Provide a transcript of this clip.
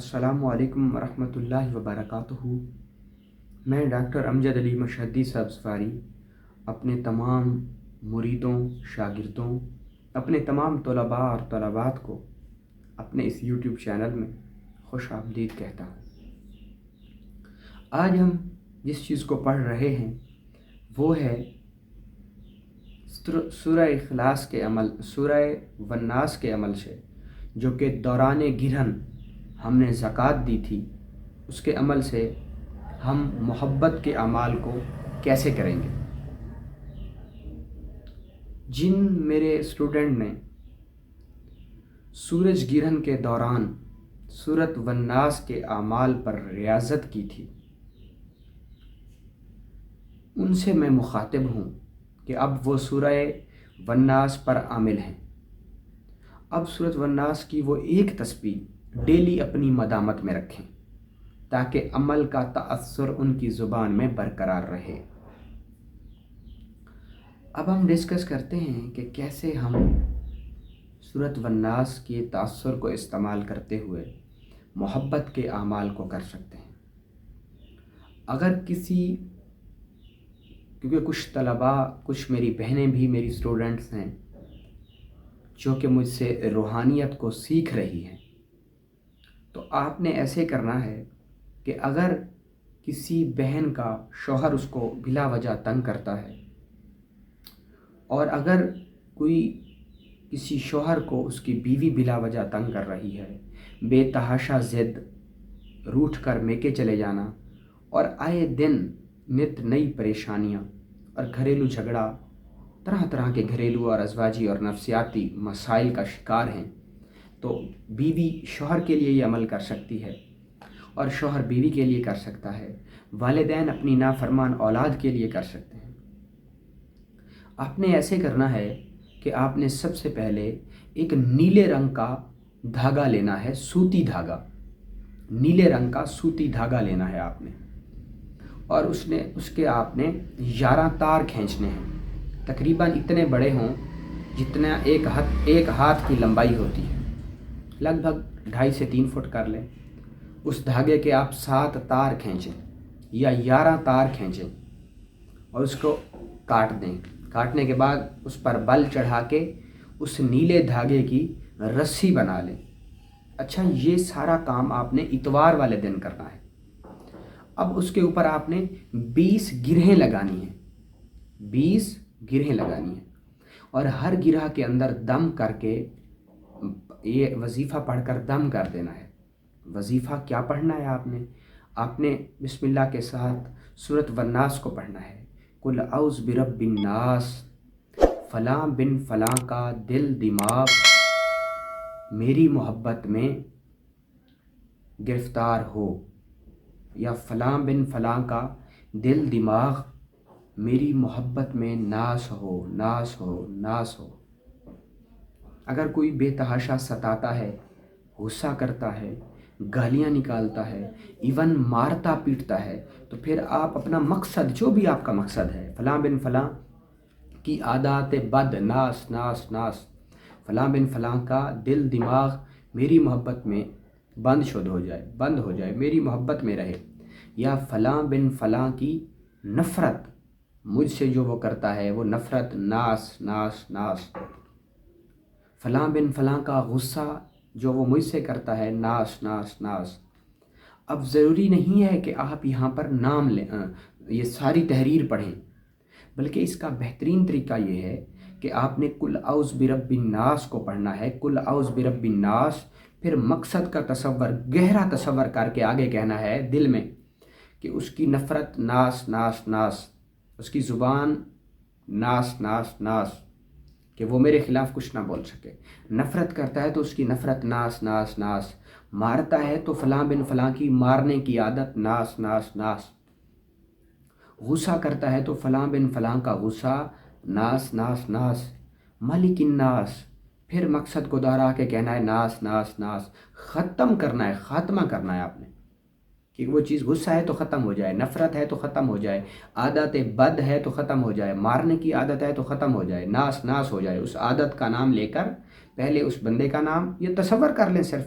السلام علیکم ورحمۃ اللہ وبرکاتہ۔ میں ڈاکٹر امجد علی مشہدی صاحب سفاری اپنے تمام مریدوں، شاگردوں، اپنے تمام طلباء اور طلبات کو اپنے اس یوٹیوب چینل میں خوش آمدید کہتا ہوں۔ آج ہم جس چیز کو پڑھ رہے ہیں وہ ہے سورہ اخلاص کے عمل، سورہ والناس کے عمل سے، جو کہ دوران گرہن ہم نے زکوٰۃ دی تھی، اس کے عمل سے ہم محبت کے اعمال کو کیسے کریں گے۔ جن میرے اسٹوڈنٹ نے سورج گرہن کے دوران سورۃ والناس کے اعمال پر ریاضت کی تھی، ان سے میں مخاطب ہوں کہ اب وہ سورہ والناس پر عامل ہیں۔ اب سورۃ والناس کی وہ ایک تسبیح ڈیلی اپنی مدامت میں رکھیں تاکہ عمل کا تأثر ان کی زبان میں برقرار رہے۔ اب ہم ڈسکس کرتے ہیں کہ کیسے ہم سورۃ والناس کے تأثر کو استعمال کرتے ہوئے محبت کے اعمال کو کر سکتے ہیں۔ اگر کیونکہ کچھ طلباء، کچھ میری بہنیں بھی میری اسٹوڈنٹس ہیں جو کہ مجھ سے روحانیت کو سیکھ رہی ہیں، تو آپ نے ایسے کرنا ہے کہ اگر کسی بہن کا شوہر اس کو بلا وجہ تنگ کرتا ہے، اور اگر کوئی کسی شوہر کو اس کی بیوی بلا وجہ تنگ کر رہی ہے، بے تحاشا ضد، روٹھ کر میکے چلے جانا، اور آئے دن نت نئی پریشانیاں اور گھریلو جھگڑا، طرح طرح کے گھریلو اور ازواجی اور نفسیاتی مسائل کا شکار ہیں، تو بیوی شوہر کے لیے یہ عمل کر سکتی ہے اور شوہر بیوی کے لیے کر سکتا ہے، والدین اپنی نافرمان اولاد کے لیے کر سکتے ہیں۔ آپ نے ایسے کرنا ہے کہ آپ نے سب سے پہلے ایک نیلے رنگ کا دھاگا لینا ہے، سوتی دھاگا، نیلے رنگ کا سوتی دھاگا لینا ہے آپ نے، اور اس کے آپ نے 11 تار کھینچنے ہیں، تقریباً اتنے بڑے ہوں جتنا ایک ہاتھ کی لمبائی ہوتی ہے، لگ بھگ 2.5 سے 3 فٹ کر لیں۔ اس دھاگے کے آپ 7 تار کھینچیں یا 11 تار کھینچیں اور اس کو کاٹ دیں۔ کاٹنے کے بعد اس پر بل چڑھا کے اس نیلے دھاگے کی رسی بنا لیں۔ اچھا، یہ سارا کام آپ نے اتوار والے دن کرنا ہے۔ اب اس کے اوپر آپ نے 20 گرہیں لگانی ہیں، 20 گرہیں لگانی ہیں، اور ہر گرہ کے اندر دم کر کے یہ وظیفہ پڑھ کر دم کر دینا ہے۔ وظیفہ کیا پڑھنا ہے آپ نے بسم اللہ کے ساتھ سورۃ والناس کو پڑھنا ہے۔ قل اعوذ برب الناس، فلاں بن فلاں کا دل دماغ میری محبت میں گرفتار ہو، یا فلاں بن فلاں کا دل دماغ میری محبت میں ناس ہو، ناس ہو، ناس ہو۔ اگر کوئی بے تحاشا ستاتا ہے، غصہ کرتا ہے، گالیاں نکالتا ہے، ایون مارتا پیٹتا ہے، تو پھر آپ اپنا مقصد، جو بھی آپ کا مقصد ہے، فلاں بن فلاں کی عادات بد ناس ناس ناس، فلاں بن فلاں کا دل دماغ میری محبت میں بند ہو جائے، میری محبت میں رہے، یا فلاں بن فلاں کی نفرت، مجھ سے جو وہ کرتا ہے وہ نفرت ناس ناس ناس، فلاں بن فلاں کا غصہ جو وہ مجھ سے کرتا ہے ناس ناس ناس۔ اب ضروری نہیں ہے کہ آپ یہاں پر نام لیں، یہ ساری تحریر پڑھیں، بلکہ اس کا بہترین طریقہ یہ ہے کہ آپ نے قل اعوذ برب الناس کو پڑھنا ہے، قل اعوذ برب الناس، پھر مقصد کا تصور، گہرا تصور کر کے آگے کہنا ہے دل میں کہ اس کی نفرت ناس ناس ناس، اس کی زبان ناس ناس ناس، کہ وہ میرے خلاف کچھ نہ بول سکے، نفرت کرتا ہے تو اس کی نفرت ناس ناس ناس، مارتا ہے تو فلاں بن فلاں کی مارنے کی عادت ناس ناس ناس، غصہ کرتا ہے تو فلاں بن فلاں کا غصہ ناس ناس ناس، مالک الناس، پھر مقصد کو دہرا کے کہنا ہے ناس ناس ناس، ختم کرنا ہے، خاتمہ کرنا ہے آپ نے، کہ وہ چیز غصہ ہے تو ختم ہو جائے، نفرت ہے تو ختم ہو جائے، عادت بد ہے تو ختم ہو جائے، مارنے کی عادت ہے تو ختم ہو جائے، ناس ناس ہو جائے۔ اس عادت کا نام لے کر پہلے اس بندے کا نام یہ تصور کر لیں صرف